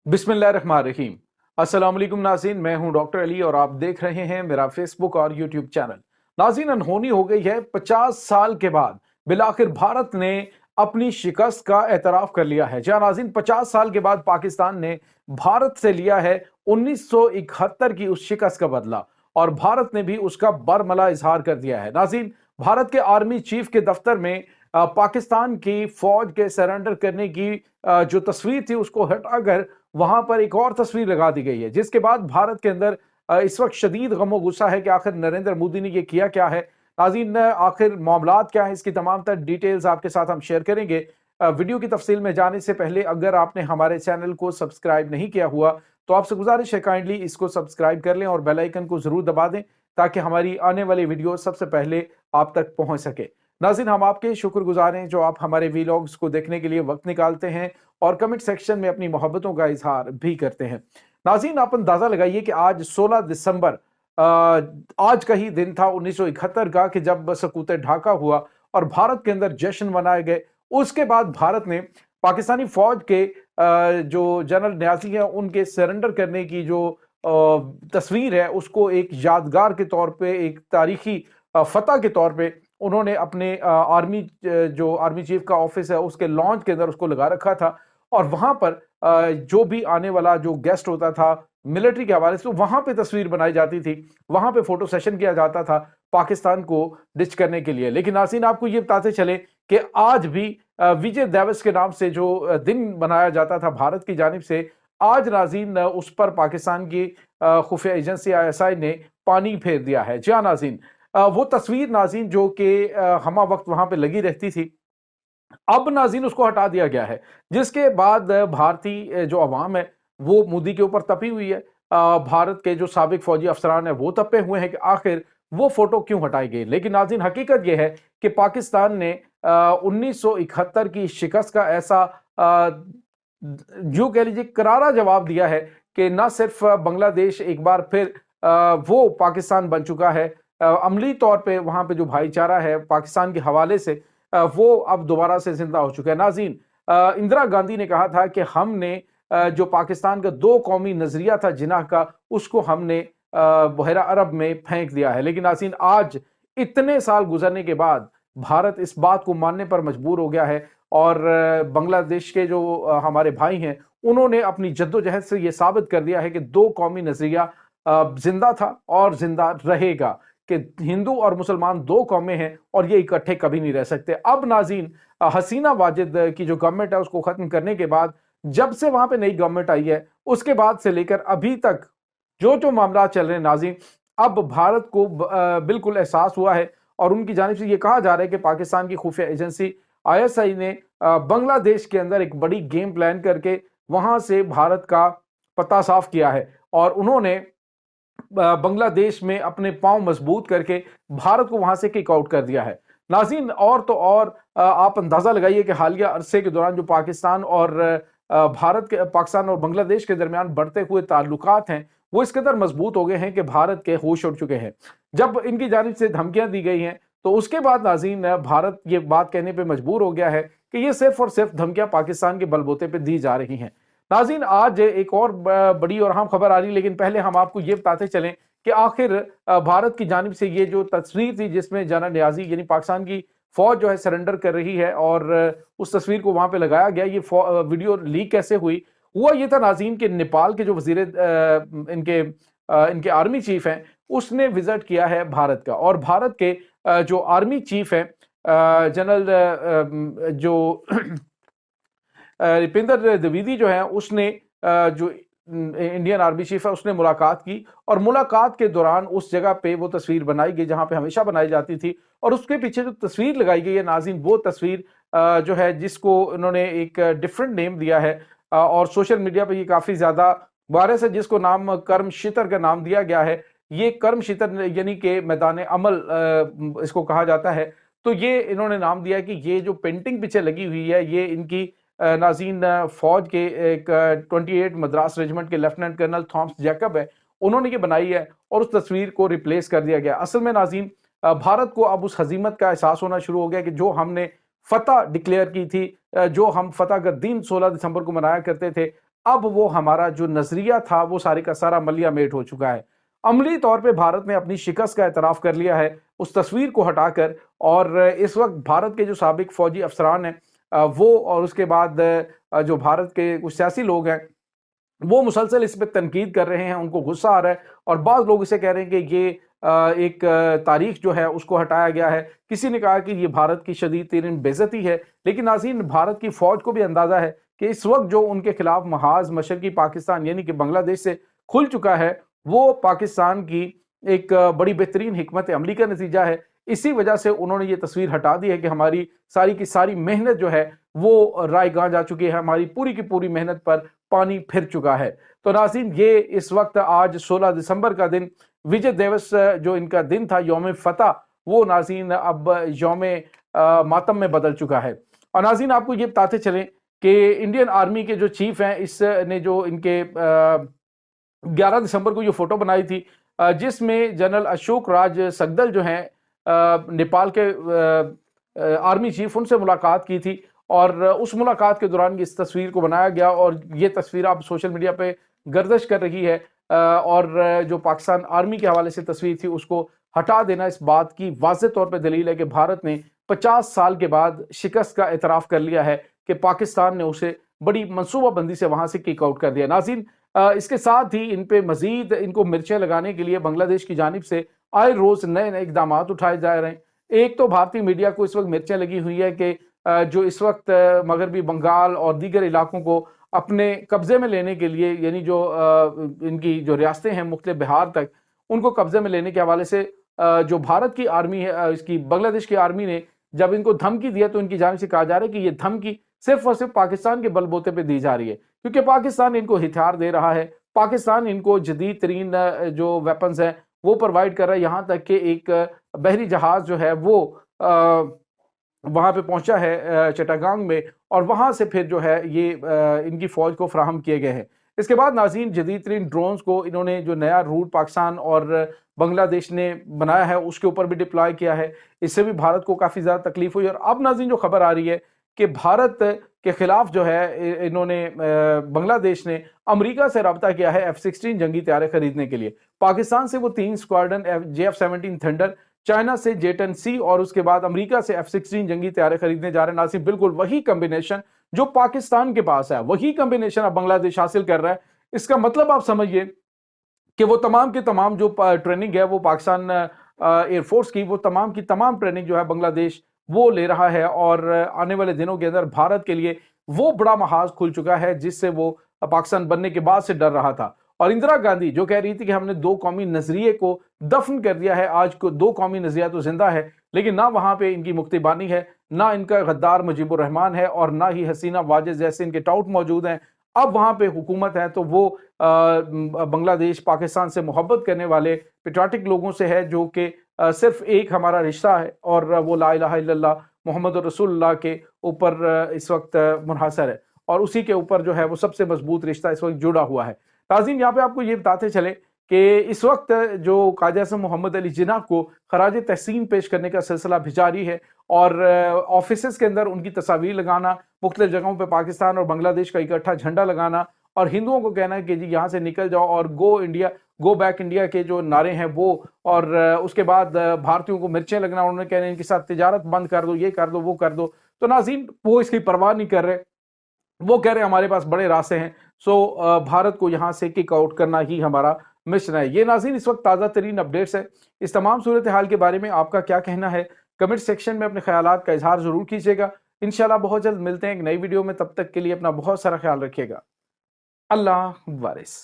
बिस्मिल्लाहिर्रहमानिर्रहीम। अस्सलाम वालेकुम नाज़रीन, मैं हूं डॉक्टर अली और आप देख रहे हैं मेरा फेसबुक और यूट्यूब चैनल। नाज़रीन, अनहोनी हो गई है। 50 साल के बाद बिलाखिर भारत ने अपनी शिकस्त का एतराफ़ कर लिया है। जहां नाज़रीन, 50 साल के बाद पाकिस्तान ने भारत से लिया है 1971 की उस शिकस्त का बदला, और भारत ने भी उसका बरमला इजहार कर दिया है। नाज़रीन, भारत के आर्मी चीफ के दफ्तर में पाकिस्तान की फौज के सरेंडर करने की जो तस्वीर थी उसको हटाकर वहां पर एक और तस्वीर लगा दी गई है, जिसके बाद भारत के अंदर इस वक्त शदीद गम गुस्सा है कि आखिर नरेंद्र मोदी ने ये किया क्या है। नाज़रीन, आखिर मामलात क्या है, इसकी तमाम तर डिटेल्स आपके साथ हम शेयर करेंगे। वीडियो की तफसील में जाने से पहले अगर आपने हमारे चैनल को सब्सक्राइब नहीं किया हुआ तो आपसे गुजारिश है काइंडली इसको सब्सक्राइब कर लें और बेल आइकन को जरूर दबा दें ताकि हमारी आने वाली वीडियो सबसे पहले आप तक पहुंच सके। नाज़रीन, हम आपके शुक्रगुजार हैं जो आप हमारे वीलॉग्स को देखने के लिए वक्त निकालते हैं और कमेंट सेक्शन में अपनी मोहब्बतों का इजहार भी करते हैं। नाज़रीन, आप अंदाजा लगाइए कि आज 16 दिसंबर आज का ही दिन था 1971 का, कि जब सकूत ढाका हुआ और भारत के अंदर जश्न मनाए गए। उसके बाद भारत ने पाकिस्तानी फौज के जो जनरल न्याजी हैं उनके सरेंडर करने की जो तस्वीर है उसको एक यादगार के तौर पे, एक तारीखी फतह के तौर पे उन्होंने अपने आर्मी जो आर्मी चीफ का ऑफिस है उसके लॉन्च के अंदर उसको लगा रखा था। और वहां पर जो भी आने वाला जो गेस्ट होता था मिलिट्री के हवाले से, तो वहां पे तस्वीर बनाई जाती थी, वहां पे फोटो सेशन किया जाता था पाकिस्तान को डिच करने के लिए। लेकिन नाज़रीन, आपको ये बताते चले कि आज भी विजय दिवस के नाम से जो दिन मनाया जाता था भारत की जानिब से, आज नाज़रीन उस पर पाकिस्तान की खुफिया एजेंसी ISI ने पानी फेर दिया है। जी हाँ नाज़रीन, वो तस्वीर नाज़रीन जो कि हमा वक्त वहां पे लगी रहती थी, अब नाज़रीन उसको हटा दिया गया है, जिसके बाद भारतीय जो अवाम है वो मोदी के ऊपर तपी हुई है। भारत के जो साबिक फौजी अफसरान है वो तपे हुए हैं कि आखिर वो फोटो क्यों हटाई गई। लेकिन नाज़रीन, हकीकत यह है कि पाकिस्तान ने 1971 की शिकस्त का ऐसा जो कह लीजिए करारा जवाब दिया है कि न सिर्फ बांग्लादेश एक बार फिर वो पाकिस्तान बन चुका है, अमली तौर पे वहां पे जो भाईचारा है पाकिस्तान के हवाले से वो अब दोबारा से जिंदा हो चुका है। नाज़रीन, इंदिरा गांधी ने कहा था कि हमने जो पाकिस्तान का दो कौमी नजरिया था जिन्ना का, उसको हमने बहरा अरब में फेंक दिया है। लेकिन नाज़रीन, आज इतने साल गुजरने के बाद भारत इस बात को मानने पर मजबूर हो गया है और बांग्लादेश के जो हमारे भाई हैं उन्होंने अपनी जद्दोजहद से ये साबित कर दिया है कि दो कौमी नजरिया जिंदा था और जिंदा रहेगा, कि हिंदू और मुसलमान दो कौमें हैं और ये इकट्ठे कभी नहीं रह सकते। अब नाज़रीन, हसीना वाजिद की जो गवर्नमेंट है उसको खत्म करने के बाद, जब से वहां पे नई गवर्नमेंट आई है उसके बाद से लेकर अभी तक जो जो मामला चल रहे हैं नाज़रीन, अब भारत को बिल्कुल एहसास हुआ है और उनकी जानिब से ये कहा जा रहा है कि पाकिस्तान की खुफिया एजेंसी ISI ने बांग्लादेश के अंदर एक बड़ी गेम प्लान करके वहां से भारत का पता साफ किया है और उन्होंने बांग्लादेश में अपने पांव मजबूत करके भारत को वहां से किक आउट कर दिया है। नाज़रीन, और तो और आप अंदाजा लगाइए कि हालिया अरसे के दौरान जो पाकिस्तान और पाकिस्तान और बांग्लादेश के दरमियान बढ़ते हुए ताल्लुकात हैं वो इस कदर मजबूत हो गए हैं कि भारत के होश उड़ चुके हैं। जब इनकी जानिब से धमकियां दी गई हैं तो उसके बाद नाज़रीन भारत ये बात कहने पर मजबूर हो गया है कि ये सिर्फ और सिर्फ धमकियां पाकिस्तान के बलबूते पर दी जा रही हैं। नाज़रीन, आज एक और बड़ी और अहम खबर आ रही है, लेकिन पहले हम आपको ये बताते चलें कि आखिर भारत की जानिब से ये जो तस्वीर थी जिसमें जनरल न्याजी यानी पाकिस्तान की फौज जो है सरेंडर कर रही है और उस तस्वीर को वहां पे लगाया गया, ये वीडियो लीक कैसे हुई? हुआ ये था नाज़रीन कि नेपाल के जो वजीर इनके आर्मी चीफ हैं उसने विजिट किया है भारत का, और भारत के जो आर्मी चीफ हैं जनरल जो रिपिंदर द्विवेदी जो है उसने जो इंडियन आर्मी चीफ है उसने मुलाकात की, और मुलाकात के दौरान उस जगह पे वो तस्वीर बनाई गई जहां पे हमेशा बनाई जाती थी, और उसके पीछे जो तस्वीर लगाई गई है नाज़रीन वो तस्वीर जो है जिसको उन्होंने एक डिफरेंट नेम दिया है और सोशल मीडिया पे ये काफी ज्यादा वायरस है, जिसको नाम कर्म शितर का नाम दिया गया है। ये कर्म शितर यानी कि मैदान अमल इसको कहा जाता है। तो ये इन्होंने नाम दिया है कि ये जो पेंटिंग पीछे लगी हुई है ये इनकी नाज़रीन फौज के एक 28 मद्रास रेजिमेंट के लेफ्टिनेंट कर्नल थॉमस जैकब है, उन्होंने ये बनाई है और उस तस्वीर को रिप्लेस कर दिया गया। असल में नाज़रीन भारत को अब उस हजीमत का एहसास होना शुरू हो गया कि जो हमने फतह डिक्लेयर की थी, जो हम फतह का दिन 16 दिसंबर को मनाया करते थे, اب وہ ہمارا جو نظریہ تھا وہ سارے کا سارا ملیہ میٹ ہو چکا ہے۔ عملی طور پہ بھارت نے اپنی شکست کا اعتراف کر لیا ہے اس تصویر کو ہٹا کر، اور اس وقت بھارت کے جو سابق فوجی افسران ہیں وہ، اور اس کے بعد جو بھارت کے کچھ سیاسی لوگ ہیں وہ مسلسل اس پہ تنقید کر رہے ہیں، ان کو غصہ آ رہا ہے، اور بعض لوگ اسے کہہ رہے ہیں کہ یہ ایک تاریخ جو ہے اس کو ہٹایا گیا ہے۔ کسی نے کہا کہ یہ بھارت کی شدید ترین بے عزتی ہے، لیکن ناظرین بھارت کی فوج کو بھی اندازہ ہے کہ اس وقت جو ان کے خلاف محاذ مشرقی پاکستان یعنی کہ بنگلہ دیش سے کھل چکا ہے، وہ پاکستان کی ایک بڑی بہترین حکمت عملی کا نتیجہ ہے۔ اسی وجہ سے انہوں نے یہ تصویر ہٹا دی ہے کہ ہماری ساری کی ساری محنت جو ہے وہ رائے گاں جا چکی ہے، ہماری پوری کی پوری محنت پر پانی پھر چکا ہے۔ تو ناظرین یہ اس وقت آج 16 دسمبر کا دن، وجے دیوس جو ان کا دن تھا، یوم فتح، وہ ناظرین اب یوم ماتم میں بدل چکا ہے۔ اور ناظرین آپ کو یہ بتاتے چلیں کہ انڈین آرمی کے جو چیف ہیں، اس نے جو ان کے 11 دسمبر کو یہ فوٹو بنائی تھی جس میں جنرل اشوک راج سگدل جو ہیں نیپال کے آرمی چیف، ان سے ملاقات کی تھی، اور اس ملاقات کے دوران اس تصویر کو بنایا گیا، اور یہ تصویر اب سوشل میڈیا پہ گردش کر رہی ہے، اور جو پاکستان آرمی کے حوالے سے تصویر تھی اس کو ہٹا دینا اس بات کی واضح طور پہ دلیل ہے کہ بھارت نے 50 سال کے بعد شکست کا اعتراف کر لیا ہے کہ پاکستان نے اسے بڑی منصوبہ بندی سے وہاں سے کک آؤٹ کر دیا۔ ناظرین اس کے ساتھ ہی ان پہ مزید ان کو مرچیں لگانے کے لیے بنگلہ دیش کی جانب سے آئے روز نئے نئے اقدامات اٹھائے جا رہے ہیں۔ ایک تو بھارتی میڈیا کو اس وقت مرچیں لگی ہوئی ہے کہ جو اس وقت مغربی بنگال اور دیگر علاقوں کو اپنے قبضے میں لینے کے لیے، یعنی جو ان کی جو ریاستیں ہیں مختلف بہار تک، ان کو قبضے میں لینے کے حوالے سے جو بھارت کی آرمی ہے، اس کی بنگلہ دیش کی آرمی نے جب ان کو دھمکی دیا تو ان کی جانب سے کہا جا رہا ہے کہ یہ دھمکی صرف اور صرف پاکستان کے بل بوتے پہ دی جا رہی ہے، کیونکہ پاکستان ان کو ہتھیار دے رہا ہے، پاکستان ان کو جدید ترین جو ویپنز ہیں وہ پرووائڈ کر رہا ہے، یہاں تک کہ ایک بحری جہاز جو ہے وہ وہاں پہ پہنچا ہے چٹاگانگ میں، اور وہاں سے پھر جو ہے یہ ان کی فوج کو فراہم کیے گئے ہیں۔ اس کے بعد ناظرین جدید ترین ڈرونز کو انہوں نے جو نیا روٹ پاکستان اور بنگلہ دیش نے بنایا ہے اس کے اوپر بھی ڈپلوائے کیا ہے، اس سے بھی بھارت کو کافی زیادہ تکلیف ہوئی۔ اور اب ناظرین جو خبر آ رہی ہے کہ بھارت کے خلاف جو ہے انہوں نے بنگلہ دیش نے امریکہ سے رابطہ کیا ہے F-16 جنگی طیارے خریدنے کے لیے۔ پاکستان سے وہ 3 اسکواڈرن JF-17 تھنڈر، چائنا سے J-10C، اور اس کے بعد امریکہ سے F-16 جنگی طیارے خریدنے جا رہے ہیں۔ ناظرین بالکل وہی کمبینیشن جو پاکستان کے پاس ہے، وہی کمبینیشن اب بنگلہ دیش حاصل کر رہا ہے۔ اس کا مطلب آپ سمجھئے کہ وہ تمام کے تمام جو ٹریننگ ہے وہ پاکستان ایئر فورس کی، وہ تمام کی تمام ٹریننگ جو ہے بنگلہ دیش وہ لے رہا ہے، اور آنے والے دنوں کے اندر بھارت کے لیے وہ بڑا محاذ کھل چکا ہے جس سے وہ پاکستان بننے کے بعد سے ڈر رہا تھا۔ اور اندرا گاندھی جو کہہ رہی تھی کہ ہم نے 2 قومی نظریے کو دفن کر دیا ہے، آج کو 2 قومی نظریہ تو زندہ ہے، لیکن نہ وہاں پہ ان کی مکتبانی ہے، نہ ان کا غدار مجیب الرحمان ہے، اور نہ ہی حسینہ واجد جیسے ان کے ٹاؤٹ موجود ہیں۔ اب وہاں پہ حکومت ہے تو وہ بنگلہ دیش پاکستان سے محبت کرنے والے پیٹریاٹک لوگوں سے ہے، جو کہ صرف ایک ہمارا رشتہ ہے، اور وہ لا الہ الا اللہ محمد رسول اللہ کے اوپر اس وقت منحصر ہے، اور اسی کے اوپر جو ہے وہ سب سے مضبوط رشتہ اس وقت جڑا ہوا ہے۔ ناظرین یہاں پہ آپ کو یہ بتاتے چلیں کہ اس وقت جو قائد اعظم محمد علی جناح کو خراج تحسین پیش کرنے کا سلسلہ بھی جاری ہے، اور آفیسز کے اندر ان کی تصاویر لگانا، مختلف جگہوں پہ پاکستان اور بنگلہ دیش کا اکٹھا جھنڈا لگانا، اور ہندوؤں کو کہنا ہے کہ جی یہاں سے نکل جاؤ، اور گو انڈیا، گو بیک انڈیا کے جو نعرے ہیں وہ، اور اس کے بعد بھارتیوں کو مرچیں لگنا، انہوں نے کہنا ہے ان کے ساتھ تجارت بند کر دو، یہ کر دو، وہ کر دو۔ تو ناظرین وہ اس کی پرواہ نہیں کر رہے، وہ کہہ رہے ہیں ہمارے پاس بڑے راستے ہیں، سو بھارت کو یہاں سے کک آؤٹ کرنا ہی ہمارا مشن ہے۔ یہ ناظرین اس وقت تازہ ترین اپڈیٹس ہے۔ اس تمام صورتحال کے بارے میں آپ کا کیا کہنا ہے؟ کمنٹ سیکشن میں اپنے خیالات کا اظہار ضرور کیجیے گا۔ انشاءاللہ بہت جلد ملتے ہیں ایک نئی ویڈیو میں، تب تک کے لیے اپنا بہت سارا خیال رکھیے گا۔ اللہ وارث۔